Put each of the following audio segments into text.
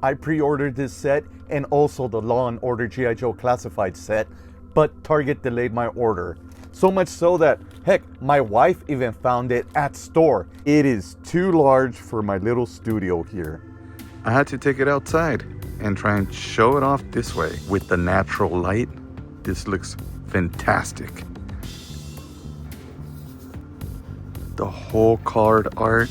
I pre-ordered this set and also the Law & Order G.I. Joe Classified set, but Target delayed my order. So much so that, heck, my wife even found it at store. It is too large for my little studio here. I had to take it outside and try and show it off this way. With the natural light, this looks fantastic. The whole card art,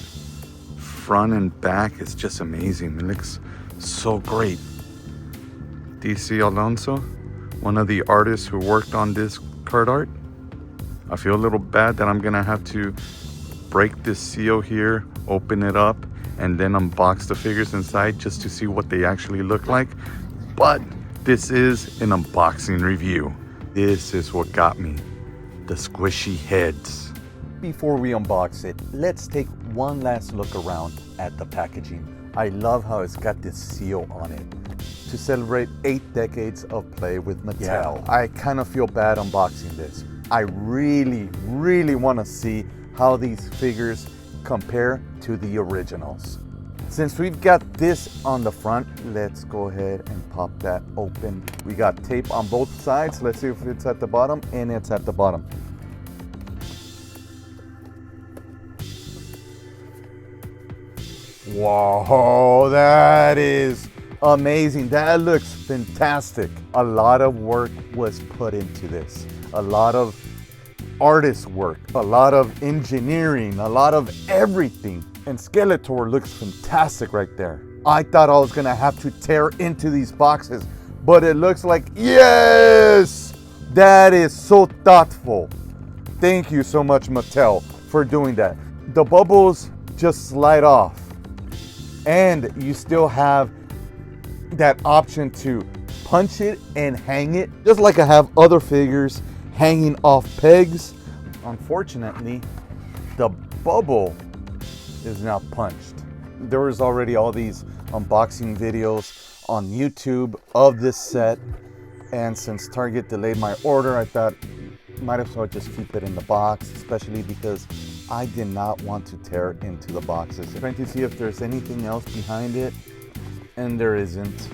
front and back, is just amazing. It looks so great. DC Alonso, one of the artists who worked on this card art. I feel a little bad that I'm gonna have to break this seal here, open it up, and then unbox the figures inside just to see what they actually look like. But this is an unboxing review. This is what got me, the squishy heads. Before we unbox it, let's take one last look around at the packaging. I love how it's got this seal on it to celebrate 8 decades of play with Mattel. Yeah, I kind of feel bad unboxing this. I really want to see how these figures compare to the originals. Since we've got this on the front, let's go ahead and pop that open. We got tape on both sides. Let's see if it's at the bottom, and it's at the bottom. Whoa, that is amazing. That looks fantastic. A lot of work was put into this. A lot of artist work, a lot of engineering, a lot of everything. And Skeletor looks fantastic right there. I thought I was gonna have to tear into these boxes, but it looks like, yes! That is so thoughtful. Thank you so much, Mattel, for doing that. The bubbles just slide off, and you still have that option to punch it and hang it, just like I have other figures hanging off pegs. Unfortunately, the bubble is now punched. There was already all these unboxing videos on YouTube of this set, and since Target delayed my order, I thought might as well just keep it in the box, especially because I did not want to tear into the boxes. Trying to see if there's anything else behind it, and there isn't.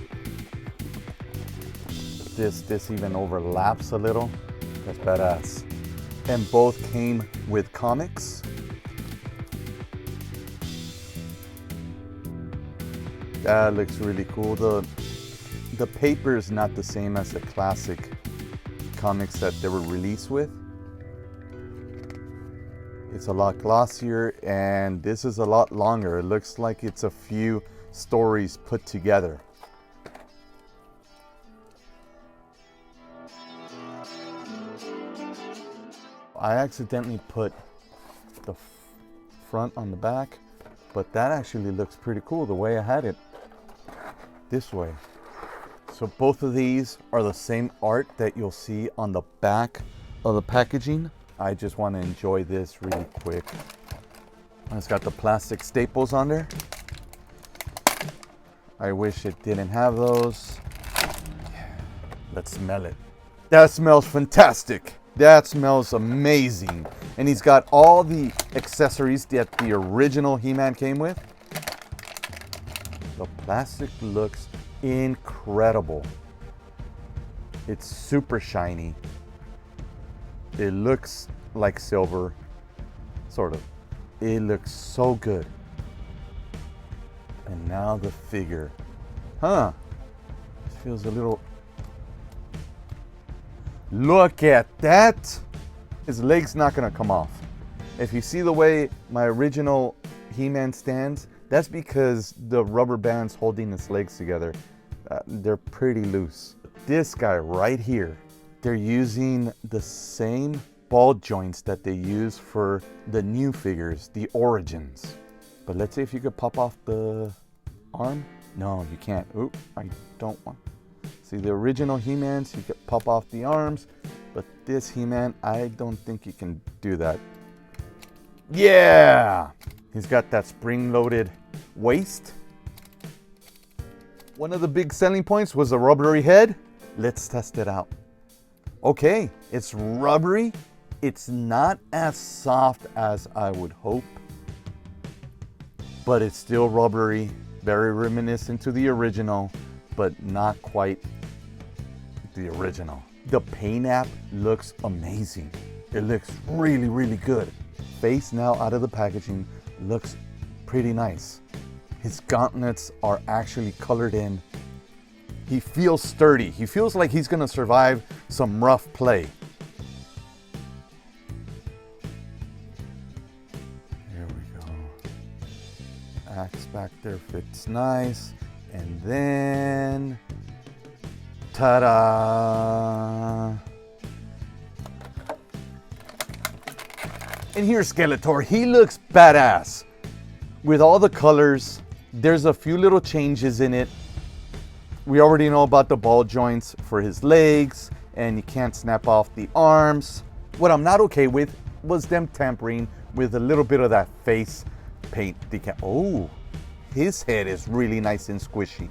This even overlaps a little. That's badass. And both came with comics. That looks really cool. The paper is not the same as the classic comics that they were released with. It's a lot glossier, and this is a lot longer. It looks like it's a few stories put together. I accidentally put the front on the back, but that actually looks pretty cool the way I had it this way. So both of these are the same art that you'll see on the back of the packaging. I just want to enjoy this really quick. It's got the plastic staples on there. I wish it didn't have those. Let's smell it. That smells fantastic. That smells amazing. And he's got all the accessories that the original He-Man came with. The plastic looks incredible. It's super shiny. It looks like silver, sort of. It looks so good. And now the figure. Huh. It feels a little... Look at that! His leg's not gonna come off. If you see the way my original He-Man stands, that's because the rubber bands holding his legs together, they're pretty loose. This guy right here, they're using the same ball joints that they use for the new figures, the Origins. But let's see if you could pop off the arm. No, you can't. Oop, I don't want. See, the original He-Mans, you could pop off the arms, but this He-Man, I don't think you can do that. Yeah! He's got that spring-loaded waist. One of the big selling points was the rubbery head. Let's test it out. Okay, it's rubbery. It's not as soft as I would hope, but it's still rubbery. Very reminiscent to the original, but not quite the original. The paint app looks amazing. It looks really, really good. Face now out of the packaging looks pretty nice. His gauntlets are actually colored in. He feels sturdy. He feels like he's gonna survive some rough play. There we go. Axe back there fits nice. And then, ta-da! And here's Skeletor. He looks badass. With all the colors, there's a few little changes in it. We already know about the ball joints for his legs, and you can't snap off the arms. What I'm not okay with was them tampering with a little bit of that face paint decal. Oh, his head is really nice and squishy.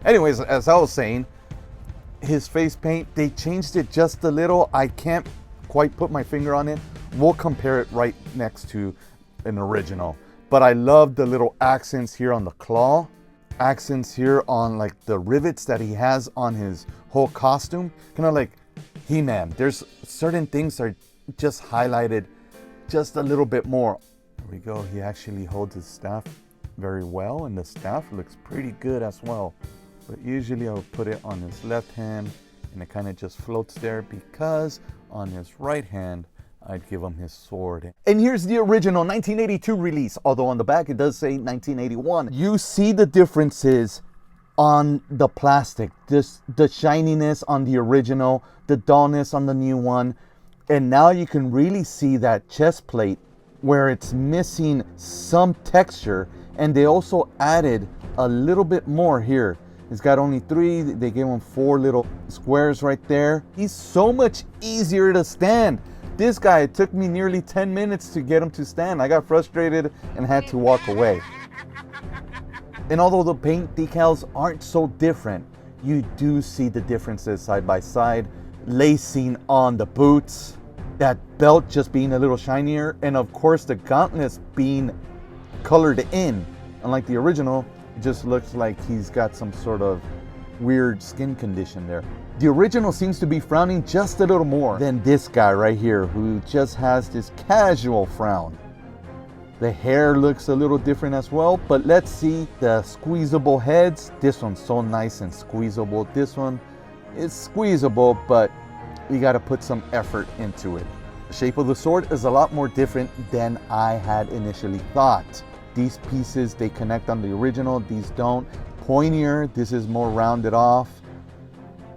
Anyways, as I was saying, his face paint, they changed it just a little. I can't quite put my finger on it. We'll compare it right next to an original. But I love the little accents here on the claw, accents here on like the rivets that he has on his whole costume. Kind of like Heman. There's certain things are just highlighted just a little bit more. There we go. He actually holds his staff very well, and the staff looks pretty good as well. But usually I'll put it on his left hand, and it kind of just floats there, because on his right hand, I'd give him his sword. And here's the original 1982 release, although on the back it does say 1981. You see the differences on the plastic, just the shininess on the original, the dullness on the new one. And now you can really see that chest plate where it's missing some texture, and they also added a little bit more here. It's got only 3, they gave him 4 little squares right there. He's so much easier to stand. This guy, it took me nearly 10 minutes to get him to stand. I got frustrated and had to walk away. And although the paint decals aren't so different, you do see the differences side by side. Lacing on the boots, that belt just being a little shinier, and of course the gauntlets being colored in. Unlike the original, it just looks like he's got some sort of weird skin condition there. The original seems to be frowning just a little more than this guy right here, who just has this casual frown. The hair looks a little different as well, but let's see the squeezable heads. This one's so nice and squeezable. This one is squeezable, but you gotta put some effort into it. The shape of the sword is a lot more different than I had initially thought. These pieces, they connect on the original, these don't. Pointier, this is more rounded off.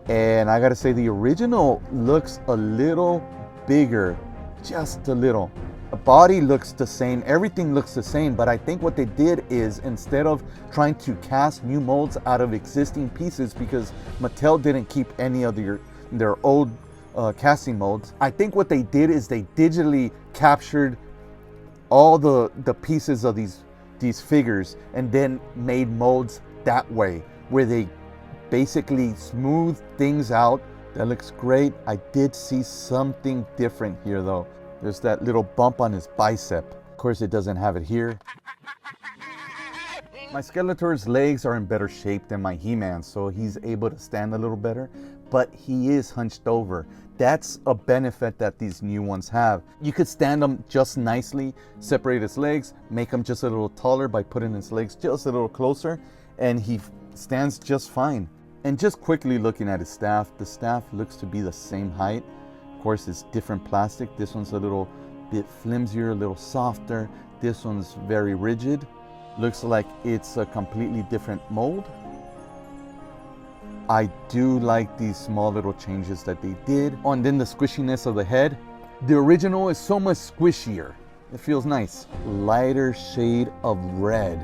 And I gotta say, the original looks a little bigger, just a little. The body looks the same, everything looks the same, but I think what they did is, instead of trying to cast new molds out of existing pieces, because Mattel didn't keep any of their old casting molds, I think what they did is they digitally captured all the pieces of these figures and then made molds that way, where they basically smooth things out. That looks great. I did see something different here though. There's that little bump on his bicep. Of course it doesn't have it here. My Skeletor's legs are in better shape than my He-Man, so he's able to stand a little better, but he is hunched over. That's a benefit that these new ones have. You could stand him just nicely, separate his legs, make him just a little taller by putting his legs just a little closer, and he stands just fine. And just quickly looking at his staff, the staff looks to be the same height. Of course, it's different plastic. This one's a little bit flimsier, a little softer. This one's very rigid. Looks like it's a completely different mold. I do like these small little changes that they did. Oh, and then the squishiness of the head. The original is so much squishier. It feels nice. Lighter shade of red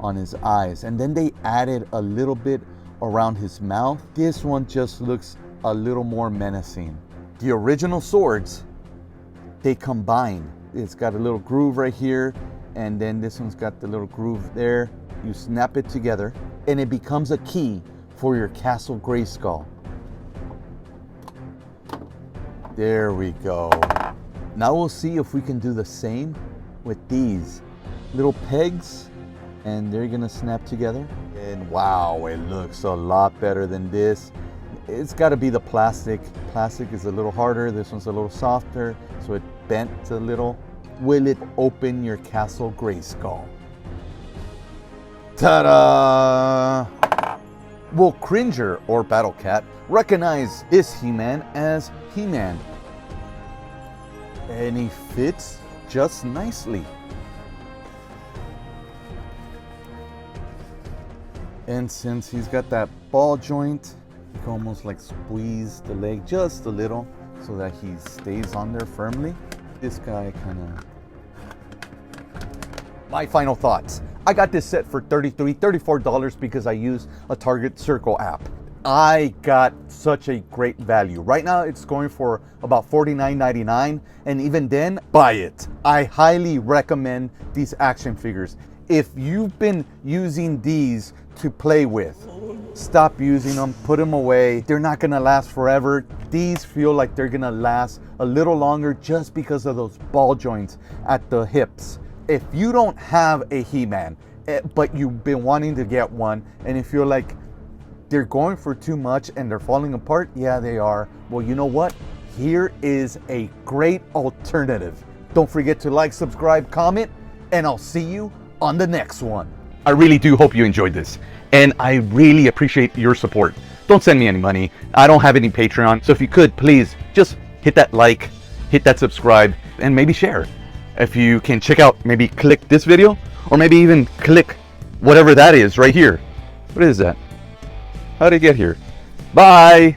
on his eyes, and then they added a little bit around his mouth. This one just looks a little more menacing. The original swords, they combine. It's got a little groove right here, and then this one's got the little groove there. You snap it together and it becomes a key for your Castle Grayskull. There we go. Now we'll see if we can do the same with these little pegs. and they're gonna snap together. And wow, it looks a lot better than this. It's got to be the plastic. Plastic is a little harder. This one's a little softer, so it bent a little. Will it open your Castle Grayskull? Ta-da! Will Cringer or Battle Cat recognize this He-Man as He-Man? And he fits just nicely. And since he's got that ball joint, you can almost like squeeze the leg just a little so that he stays on there firmly. This guy kind of... My final thoughts. I got this set for $34 because I use a Target Circle app. I got such a great value. Right now it's going for about $49.99, and even then, buy it. I highly recommend these action figures. If you've been using these to play with, stop using them, put them away. They're not gonna last forever. These feel like they're gonna last a little longer just because of those ball joints at the hips. If you don't have a He-Man, but you've been wanting to get one, and you feel like they're going for too much and they're falling apart, yeah, they are. Well, you know what? Here is a great alternative. Don't forget to like, subscribe, comment, and I'll see you on the next one. I really do hope you enjoyed this, and I really appreciate your support. Don't send me any money. I don't have any Patreon, so if you could, please just hit that like, hit that subscribe, and maybe share. If you can check out, maybe click this video, or maybe even click whatever that is right here. What is that? How did it get here? Bye!